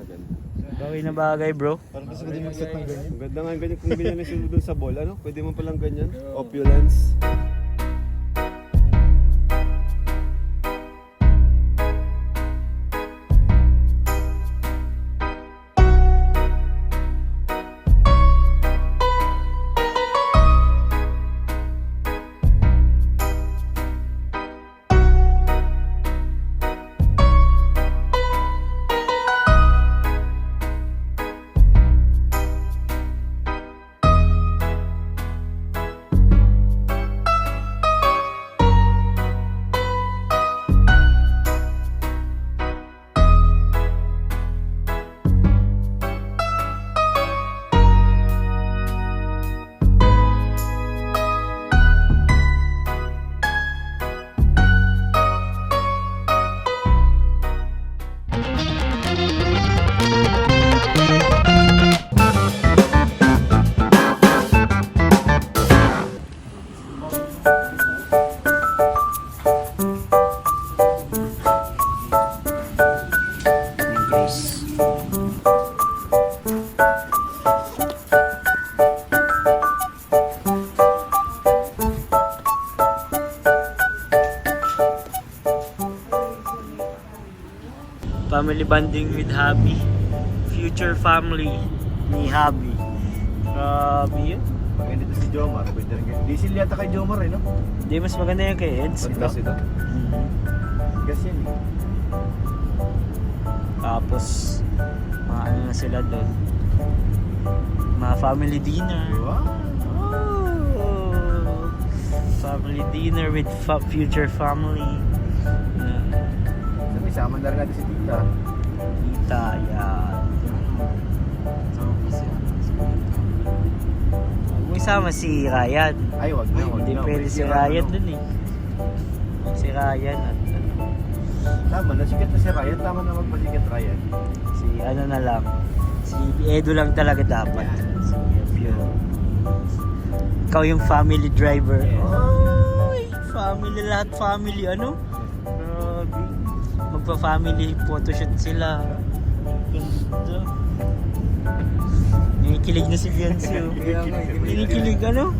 ganda. Bagay na bagay, bro. Parang gusto ko din mag-set ng ganyan. Ang ganda nga yung ganyan, kung ganyan na siya doon sa ball, ano? Pwede mo palang ganyan, opulence. Family bonding with hubby. Future family ni hubby. Grabe yun. Maganda ito si Jomar. Pwede rin ganyan. Diesel yata kay Jomar eh, no? Hindi, mas maganda yan kay Eds. Pagkas ito. Gas yan eh. Tapos, mga ano na sila doon. Mga family dinner. Wow. Oh, family dinner with future family. Sabi, sama na rin natin si Tita. Tita, yan. Huwag mo isama si Ryan. Ay, wag na. Hindi pwede si Ryan dun eh. Si Ryan at ano, Tama, nasikat na si Ryan. Tama na magpasikat Ryan. si ano na lang. Si Edo lang talaga dapat. Si Pure. Ikaw yung family driver. Yes. Oy, family, lahat family. Ano? Grabe. Magpa-family photoshoot sila. Ganda. Ninikilig na si Beyonce. Oh. Ninikilig ano?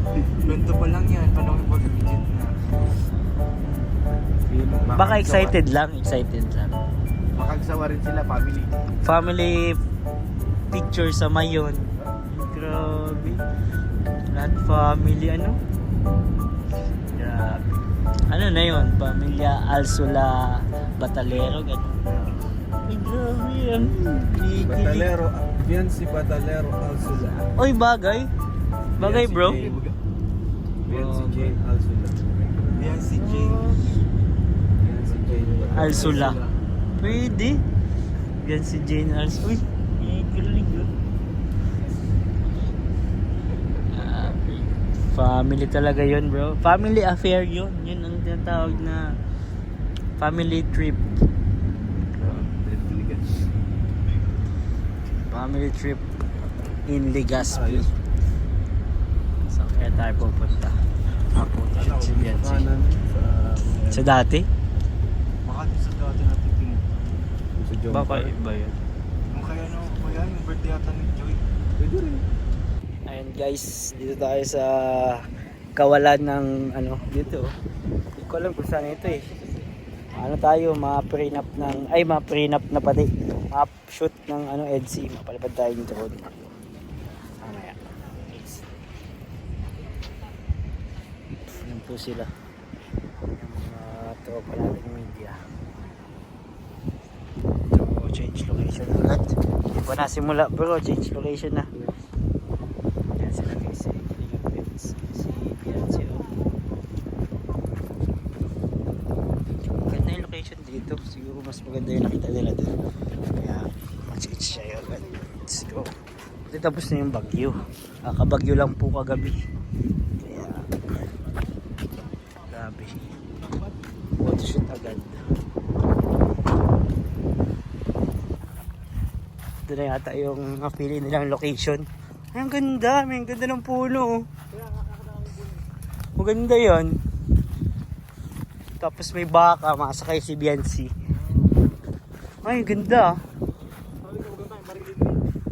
Ganito pa lang yan, paano ko mag-video na? Baka excited lang. Excited lang. Makagsawa rin sila, family. Family picture sa Mayon. Grabe. Lahat family ano? Grabe. Ano na yun? Pamilya Alsula Batalero. Ganun. Ay, grabe yan. Batalero, yan si Batalero Alsula. Oy, bagay. Bagay, bro. Yan si Jane Alsula. Yan si Jay. Yan si Jane Alsula. Pwede. Yan si Jane Alsula. Uy, galing yun. Family talaga yun, bro. Family affair yun. Yun ang tinatawag na family trip. Family trip in Legazpi. So, kaya tayo pupunta. Photoshoot si Beyonce. Sa dati? Baka sa dati natin pinag. Baka iba yun. Kung kaya no, kaya yung birthday ata ni Joy. Pwede rin. Ayun guys, dito tayo sa kawalan ng ano, dito. Hindi ko alam kung saan ito eh. Ano tayo, ma-prenup ng, ay ma-prenup na pati. Ma-shoot ng ano, EDC. Mapalipad tayo yung drone. Mamaya. Yan po sila. Yung mga tropa nating media. So, change location agad. Hindi pa nasimula bro, change location na. Yan sila guys, si Beyonce. Maganda yung location dito. Siguro mas maganda yung nakita nila doon. Kaya mag-change siya yun. Let's go. Kasi tapos na yung bagyo. Kakabagyo lang po kagabi. Kaya grabe. Photoshoot agad. Ito na yata yung napili nilang location. Ay, ang ganda. May ang ganda ng puno. Maganda yan. Tapos may baka. Makasakay si Beyonce. Ay, ang ganda.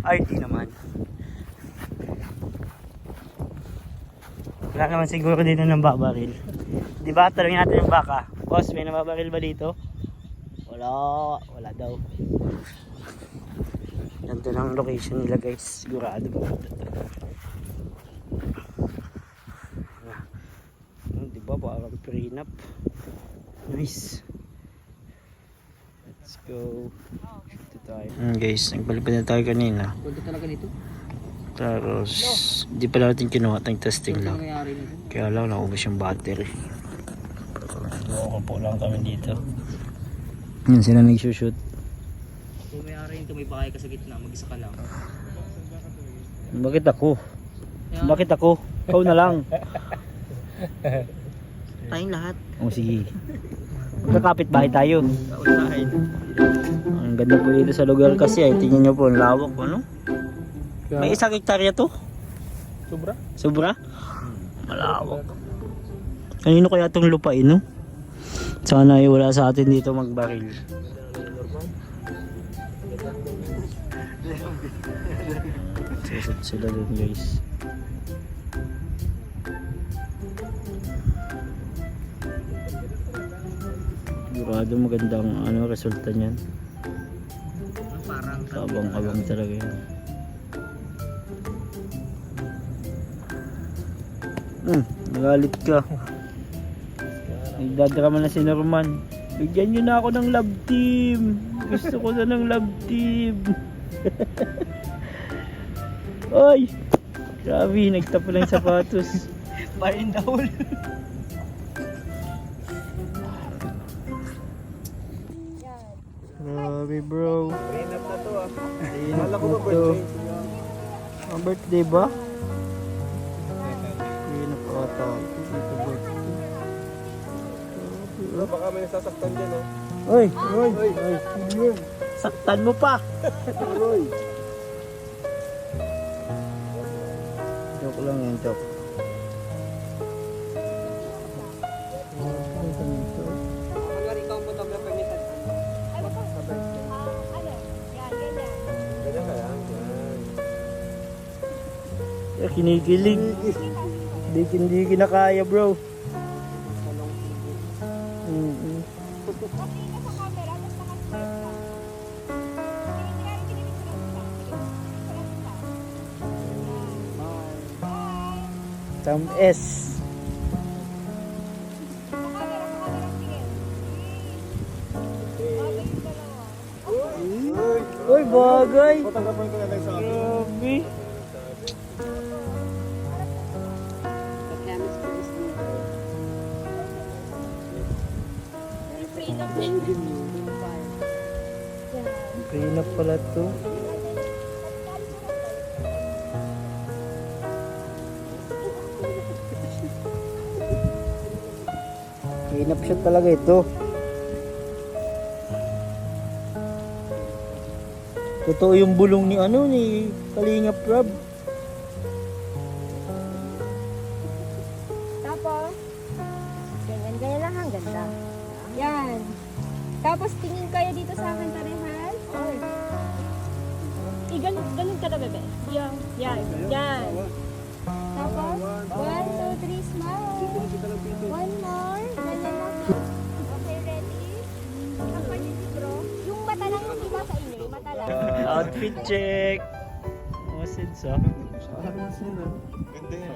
RT naman. Wala naman siguro dito ng babaril. Di ba? Tanungin natin yung baka. Boss, may nababaril ba dito? Wala daw. Ganito lang ang location nila guys. Sigurado ba? Di ba? Parang prenup. Nice. Let's go. Ito tayo. Guys, nagbalipad na tayo kanina. Punta talaga nito. Tapos, di pa natin kinuha tayong testing lang. Kaya lang, naubos yung battery. Loko po lang kami dito. Yan sila nag-shoot. Kung may-ari nito, may bahay ka sa gitna, mag-isa ka lang. Bakit ako? Bakit ako? Ikaw na lang. Tayong lahat. O sige. Magkakapit bahay tayo. Ang ganda po dito sa lugar kasi ay tingnan nyo po ang lawak po, ano? May 1 hektarya to? Sobra? Sobra? Malawak. Kanino kaya itong lupain, no? Sana ay wala sa atin dito magbaril. Susot sila dun guys. Sigurado magandang resulta niyan. Parang Kabang-kabang talaga yun. Nagalit ka. Nagdadrama na si Norman. Bigyan nyo na ako ng love team. Gusto ko na ng love team. Ay! Grabe, nagtapo lang yung sapatos. Parin daw. Grabe bro. Prenup na to ah. Kala ko ba birthday? Ang birthday ba? Hindi pa ata. Dito birthday. Baka may nasasaktan dyan oh. Oy! Saktan mo pa! Joke lang yan, joke. Kunwari ikaw ang photographer ni Sat. Ganyan ka lang. Yan. Kinikilig. Hindi kinakaya bro. Sam S. Uy, bagay. Patagapan ko na lang sa akin. Grabe. Prenup pala to. Prenup siya talaga ito. Totoo yung bulong ni ni Kalingap Rob. Tapos, ganyan lang ang ganda. Yan. Tapos, tingin kayo dito sa akin parehan. Ganun ka na, bebe. Yan. Tapos, 1, 2, 3, smile. One more. Ganyan lang. Okay, ready? Kapag bro, yung mata lang yung iba sa inyo. Yung mata lang. Outfit check. Message ah. Ganda yan.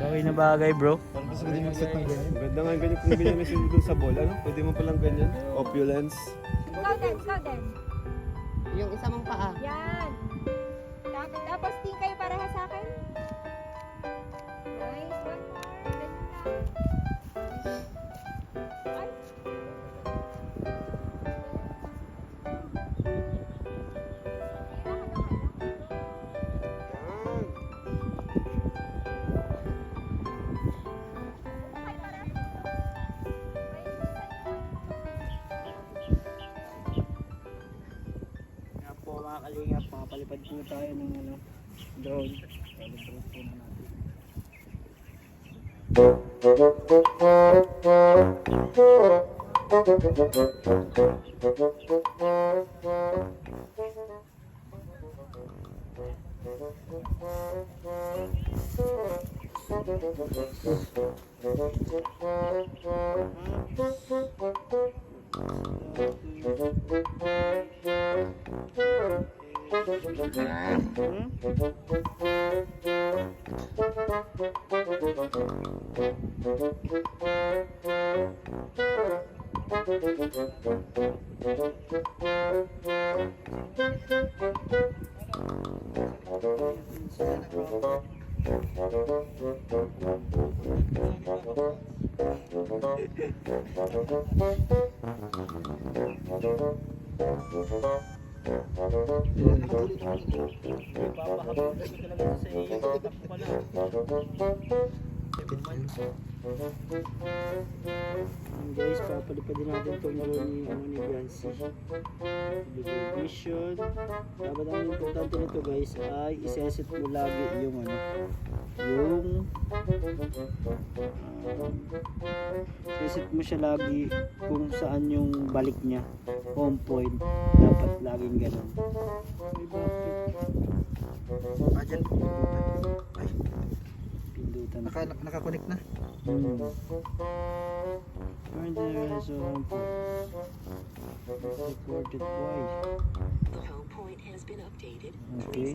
Bagay na bagay bro. Gusto ko din mag-set ng ganyan. Ganda nga yung ganyan. Kung ganyan may sunod dun sa ball, ano? Pwede mo palang ganyan. Opulence. Ikaw din. Yung isa mong paa. Yan. Tapos, tingin kayo pareha sa akin. Nice. One more. Ganyan lang. Ay. Kaya po mga kalingap, makapalipad po tayo ng drone. Drone po na natin. Guys, papalipad din natin itong laro ni Biancy. Mission. Dapat ang importante nito guys ay iseset mo lagi yung iseset mo siya lagi kung saan yung balik niya, home point. Dapat laging ganun. Dyan. Pindutan. Nakakonect na. Find the rest of home point. Reported twice. Okay.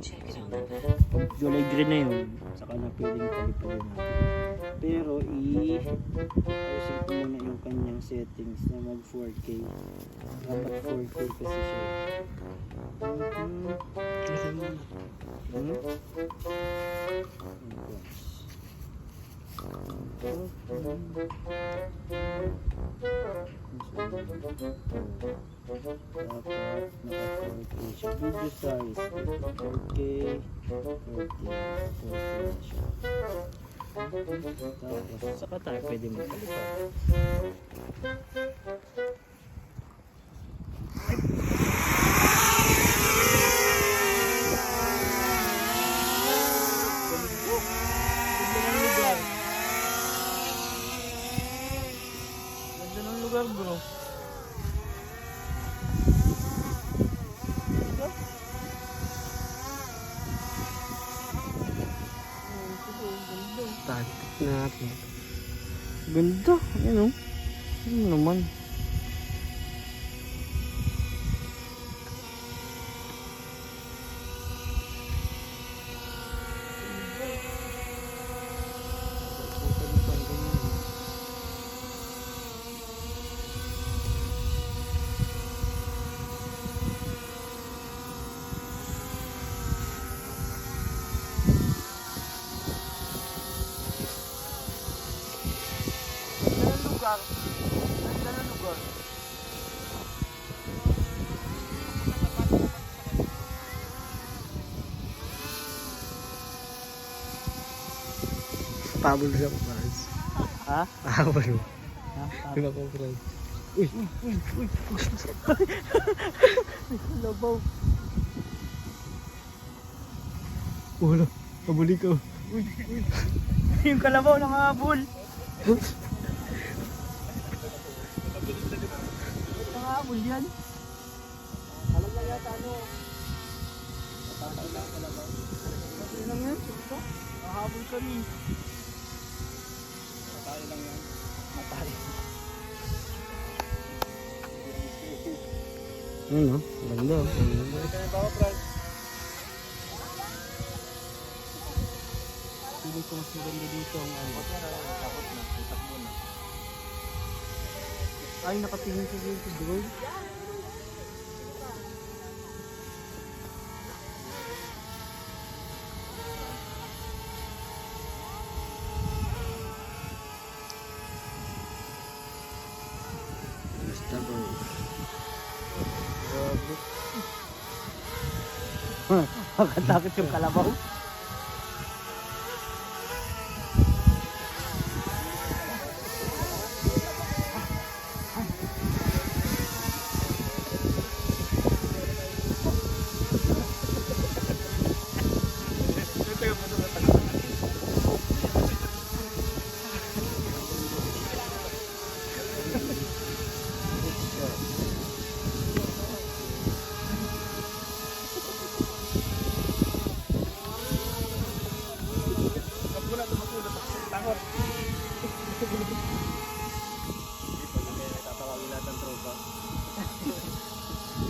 Pag kulay green na yun, saka na pwedeng palipadin natin. Pero ayusin ko muna yung kanyang settings na mag 4K. Dapat 4K kasi siya. Dapat naka-4K siya. Video size 4K 4K siya. Tapos saka tayo pwede magpalipad. Ganda ng lugar bro. Tatik natin. Ganda, yun o. Ano naman? Pablo siya ko, Mars. Ha? Pablo. Ha? Di ba ko, friend? Labaw. Wala. Pabalik ka. Yung kalabaw nakahabol. Nakahabol yan. Alam na yata ano. Matatay lang kalabaw. Matatay lang yan. Nakahabol kami. Matay lang yan. Matay. Ano? Ganda. Pili ko mas maganda dito ang ano. Ay, nakatingin sa dito, bro. Basta bro. Pagkatakot yung kalabaw.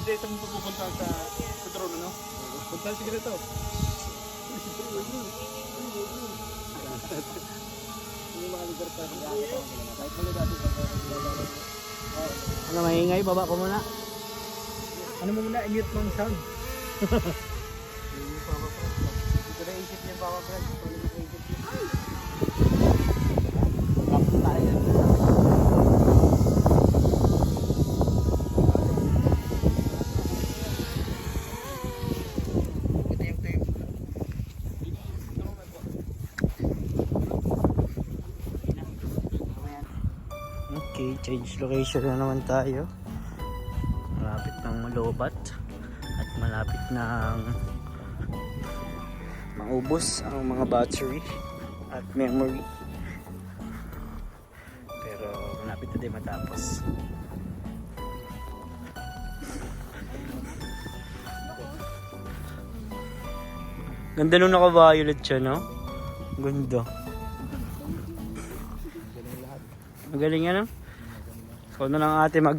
dito mo pupunta sa drone, ano? Punta sige dito. Ano maingay? Baba ko muna. Ano mo muna, i-mute mo ang sound. Ito na isip niya Papa Brad. Ito na isip niya. Okay, change location na naman tayo. Malapit ng Lobat at malapit ng maubos ang mga battery at memory. Pero malapit na din matapos. Ganda nung naka-violet siya, no? Ganda. Magaling yan, no? So, na lang ate mag...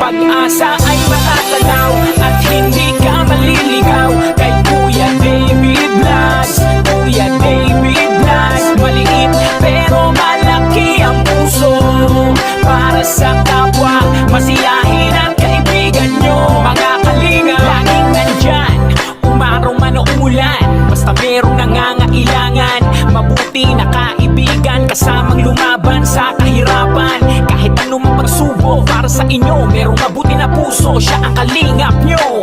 Pag-asa ay matatanaw at hindi ka maliligaw kay Kuya David Blas. Kuya David Blas, maliit pero malaki ang puso para sa kapwa, masiyahin ang kaibigan nyo. Mga kalinga, laging nandyan, umaraw man o umulan, basta merong nangangailangan. Mabuti na kaibigan, kasamang lumaban sa kahirapan. Kahit anumang pagsubok para sa inyo, merong mabuti na puso, siya ang kalingap nyo.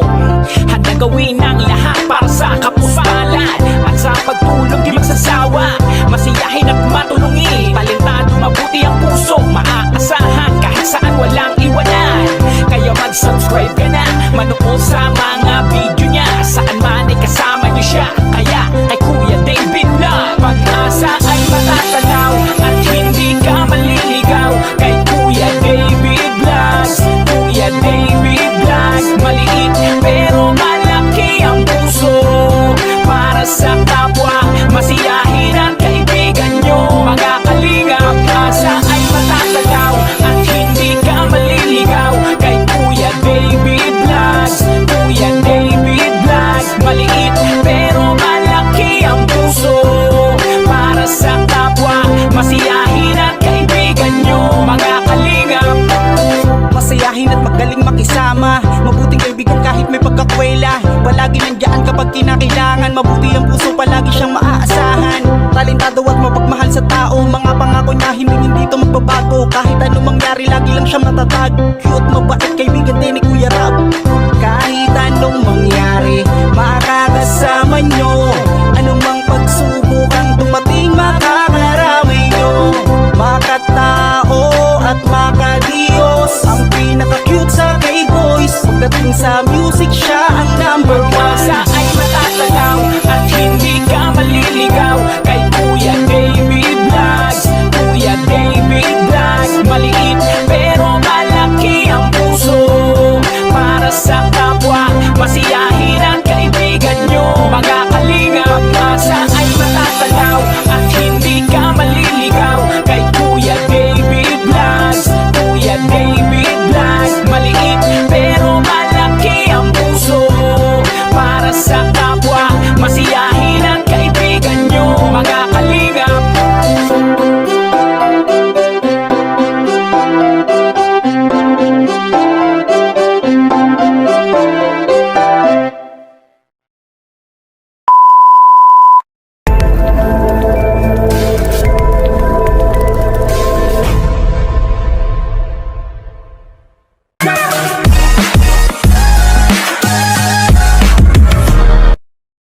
Handa gawin ang lahat para sa kapustalan at sa pagtulong di magsasawa, masiyahin at matulungin. Talentado, mabuti ang puso, maaasahan kahit saan walang iwanan. Kaya mag-subscribe ka na, manood sa mga video niya, saan man ay kasama niyo siya. Kaya kay Kuya David Blas, pag-asa ay matatanaw at hindi ka maliligaw kay Kuya David Blas. Kuya David Blas, maliit pero malaki ang puso para sa kapwa, masiyahin ang kaibigan nyo. Mga kalinga, pag-asa ay matatanaw at hindi ka maliligaw kay Kuya David Blas. Kuya David Blas, maliit pero malaki ang puso para sa kapwa, masiyahin ang kaibigan nyo. Mga kalinga, masayahin at magaling makisama, mabuting kaibigan kahit may pagkakwela. Palagi nandiyan kapag kinakailangan, mabuti ang puso, palagi siyang maaasahan. Talentado at mapagmahal sa tao, mga pangako niya hindi ito magbabago. Kahit anong mangyari, lagi lang siya matatag. Cute, mabait, kaibigan din ni Kuya Rab. Kahit anong mangyari, makakasama nyo. Anumang pagsubok ang dumating, makakarami nyo. Makatao at makadiyos, ang pinaka-cute sa K-Boys. Pagdating sa music, siya ang number one. pag-asa ay matatanaw at hindi ka maliligaw kay Kuya